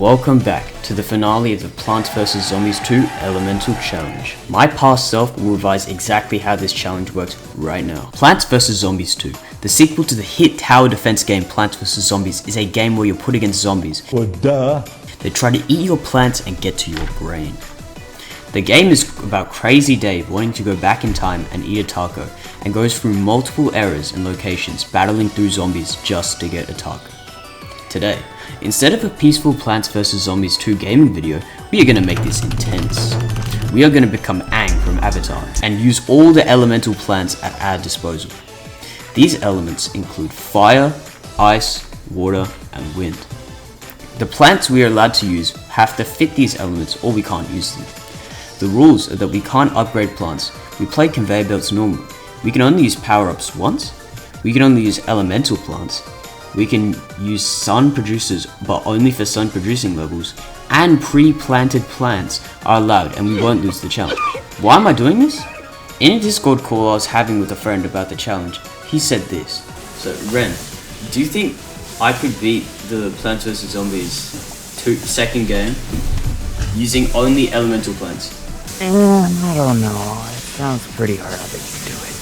Welcome back to the finale of the Plants vs Zombies 2 Elemental Challenge. My past self will revise exactly how this challenge works right now. Plants vs Zombies 2, the sequel to the hit tower defense game Plants vs Zombies, is a game where you're put against zombies. Well, duh. They try to eat your plants and get to your brain. The game is about Crazy Dave wanting to go back in time and eat a taco, and goes through multiple eras and locations battling through zombies just to get a taco. Today, instead of a peaceful Plants vs Zombies 2 gaming video, we are going to make this intense. We are going to become Aang from Avatar and use all the elemental plants at our disposal. These elements include fire, ice, water, and wind. The plants we are allowed to use have to fit these elements or we can't use them. The rules are that we can't upgrade plants. We play conveyor belts normally. We can only use power-ups once. We can only use elemental plants. We can use sun producers, but only for sun producing levels, and pre-planted plants are allowed and we won't lose the challenge. Why am I doing this? In a Discord call I was having with a friend about the challenge, he said this. So Ren, do you think I could beat the Plants vs Zombies second game using only elemental plants? I don't know, it sounds pretty hard that you do it.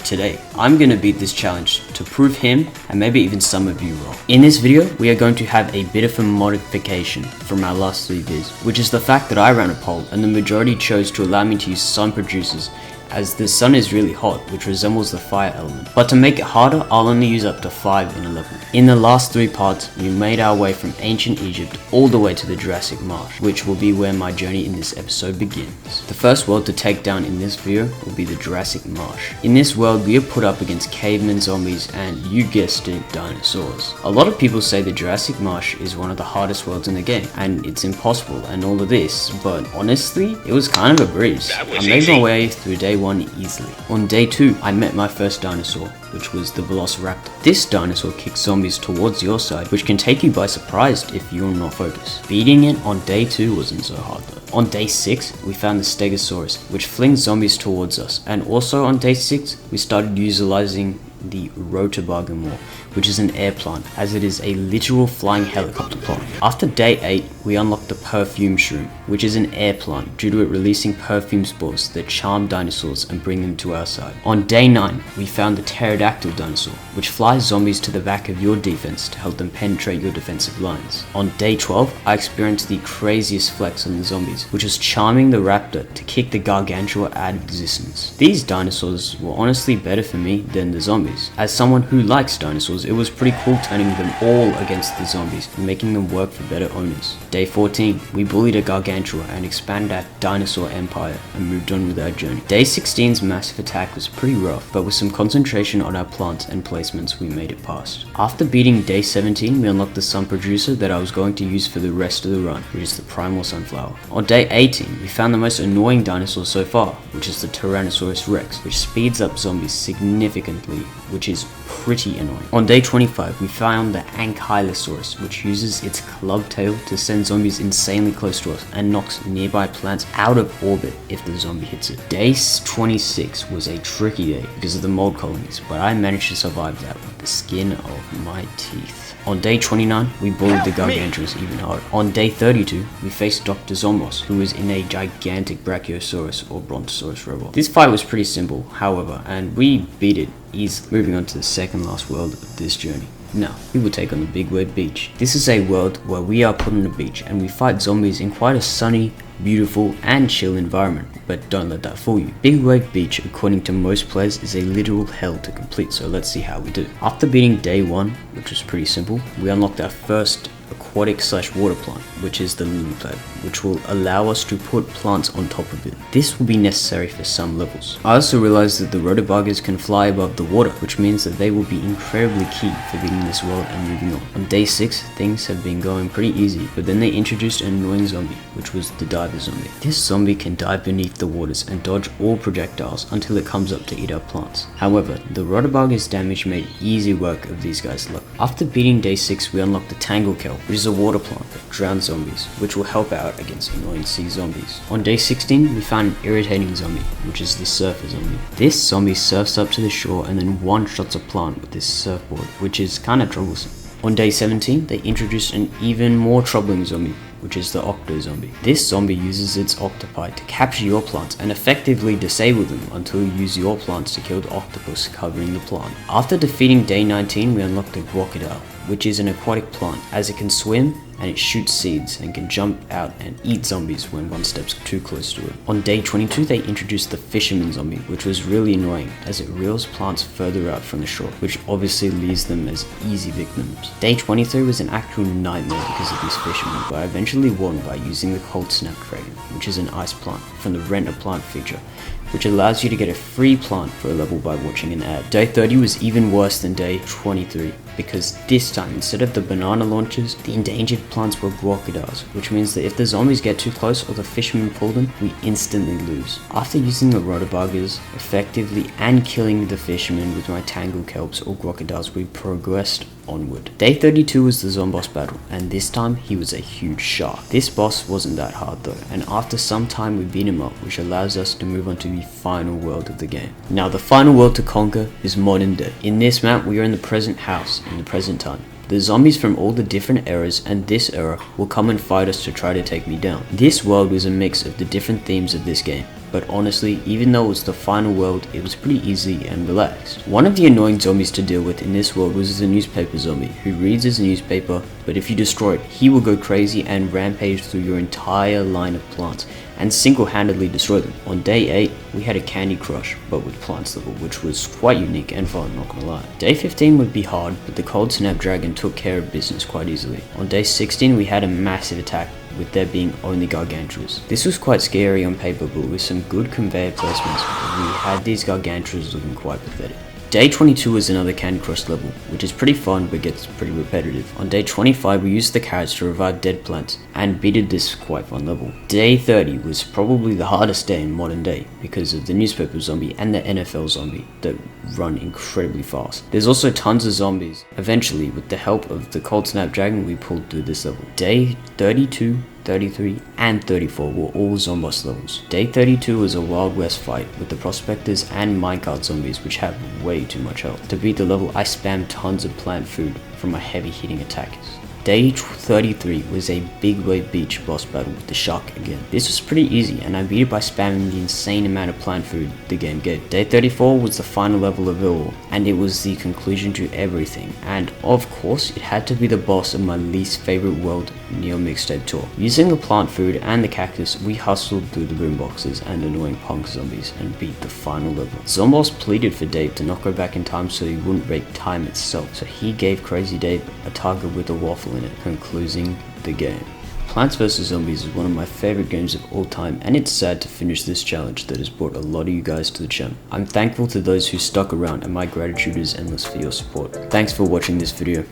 Today, I'm going to beat this challenge to prove him and maybe even some of you wrong. In this video, we are going to have a bit of a modification from our last 3 vids, which is the fact that I ran a poll and the majority chose to allow me to use sun producers as the sun is really hot, which resembles the fire element. But to make it harder, I'll only use up to 5 in a level. In the last 3 parts, we made our way from ancient Egypt all the way to the Jurassic Marsh, which will be where my journey in this episode begins. The first world to take down in this video will be the Jurassic Marsh. In this world, we are put up against cavemen, zombies, and you guessed it, dinosaurs. A lot of people say the Jurassic Marsh is one of the hardest worlds in the game, and it's impossible and all of this, but honestly, it was kind of a breeze. I made my way through day 1 easily. On day 2, I met my first dinosaur, which was the Velociraptor. This dinosaur kicks zombies towards your side, which can take you by surprise if you're not focused. Beating it on day 2 wasn't so hard though. On day 6, we found the Stegosaurus, which flings zombies towards us, and also on day 6, we started utilizing the Rotobargamore, which is an air plant, as it is a literal flying helicopter plant. After day 8, we unlocked the Perfume Shroom, which is an air plant due to it releasing perfume spores that charm dinosaurs and bring them to our side. On day 9, we found the Pterodactyl dinosaur, which flies zombies to the back of your defense to help them penetrate your defensive lines. On day 12, I experienced the craziest flex on the zombies, which was charming the raptor to kick the Gargantua out of existence. These dinosaurs were honestly better for me than the zombies. As someone who likes dinosaurs, it was pretty cool turning them all against the zombies and making them work for better owners. Day 14, we bullied a Gargantua and expanded our dinosaur empire and moved on with our journey. Day 16's massive attack was pretty rough, but with some concentration on our plants and placements, we made it past. After beating day 17, we unlocked the sun producer that I was going to use for the rest of the run, which is the primal sunflower. On day 18, we found the most annoying dinosaur so far, which is the Tyrannosaurus Rex, which speeds up zombies significantly, which is pretty annoying. On day 25, we found the Ankylosaurus, which uses its club tail to send zombies insanely close to us and knocks nearby plants out of orbit if the zombie hits it. Day 26 was a tricky day because of the mold colonies, but I managed to survive that with the skin of my teeth. On day 29, we bullied the Gargantuas even harder. On day 32, we faced Dr. Zombos, who was in a gigantic Brachiosaurus or Brontosaurus robot. This fight was pretty simple, however, and we beat it easily. Moving on to the second last world of this journey. Now, we will take on the Big Wave Beach. This is a world where we are put on a beach and we fight zombies in quite a sunny, beautiful and chill environment, but don't let that fool you. Big Wave Beach, according to most players, is a literal hell to complete, so let's see how we do. After beating day 1, which was pretty simple, we unlocked our first aquatic/water plant, which is the lily pad, which will allow us to put plants on top of it. This will be necessary for some levels. I also realized that the rotobargers can fly above the water, which means that they will be incredibly key for beating this world and moving on. On day 6, things have been going pretty easy, but then they introduced an annoying zombie, which was the diver zombie. This zombie can dive beneath the waters and dodge all projectiles until it comes up to eat our plants. However, the rotobargers' damage made easy work of these guys' luck. After beating day 6, we unlocked the Tanglekel, which is a water plant that drowns zombies, which will help out against annoying sea zombies. On day 16, we found an irritating zombie, which is the surfer zombie. This zombie surfs up to the shore and then one-shots a plant with this surfboard, which is kinda troublesome. On day 17, they introduced an even more troubling zombie, which is the octo zombie. This zombie uses its octopi to capture your plants and effectively disable them until you use your plants to kill the octopus covering the plant. After defeating day 19, we unlocked the crocodile, which is an aquatic plant as it can swim and it shoots seeds and can jump out and eat zombies when one steps too close to it. On day 22, they introduced the fisherman zombie, which was really annoying as it reels plants further out from the shore, which obviously leaves them as easy victims. Day 23 was an actual nightmare because of these fishermen, but I eventually won by using the cold snapdragon, which is an ice plant from the rent a plant feature, which allows you to get a free plant for a level by watching an ad. Day 30 was even worse than day 23 because this time, instead of the banana launchers, the endangered plants were crocodiles, which means that if the zombies get too close or the fishermen pull them, we instantly lose. After using the rotobuggers effectively and killing the fishermen with my tangle kelps or crocodiles, we progressed onward. Day 32 was the Zomboss battle, and this time he was a huge shark. This boss wasn't that hard though, and after some time we beat him up, which allows us to move on to the final world of the game. Now the final world to conquer is modern day. In this map we are in the present house, in the present time. The zombies from all the different eras and this era will come and fight us to try to take me down. This world was a mix of the different themes of this game, but honestly, even though it was the final world, it was pretty easy and relaxed. One of the annoying zombies to deal with in this world was the newspaper zombie, who reads his newspaper, but if you destroy it, he will go crazy and rampage through your entire line of plants and single-handedly destroy them. On day 8, we had a Candy Crush, but with plants level, which was quite unique and fun, not gonna lie. Day 15 would be hard, but the cold snapdragon took care of business quite easily. On day 16, we had a massive attack, with there being only gargantuas. This was quite scary on paper, but with some good conveyor placements, we had these gargantuas looking quite pathetic. Day 22 was another Candy Crush level, which is pretty fun but gets pretty repetitive. On day 25 we used the carrots to revive dead plants and beated this quite fun level. Day 30 was probably the hardest day in modern day because of the newspaper zombie and the NFL zombie that run incredibly fast. There's also tons of zombies. Eventually, with the help of the cold snapdragon, we pulled through this level. Day 32, 33, and 34 were all Zomboss levels. Day 32 was a Wild West fight with the Prospectors and Minecart zombies, which have way too much health. To beat the level, I spammed tons of plant food from my heavy hitting attackers. Day 33 was a Big Wave Beach boss battle with the shark again. This was pretty easy and I beat it by spamming the insane amount of plant food the game gave. Day 34 was the final level of it all, and it was the conclusion to everything, and of course it had to be the boss of my least favorite world, Neo Mixtape Tour. Using the plant food and the cactus, we hustled through the boomboxes and annoying punk zombies and beat the final level. Zomboss pleaded for Dave to not go back in time so he wouldn't break time itself, so he gave Crazy Dave a target with a waffle in it, concluding the game. Plants vs Zombies is one of my favorite games of all time, and it's sad to finish this challenge that has brought a lot of you guys to the channel. I'm thankful to those who stuck around, and my gratitude is endless for your support. Thanks for watching this video.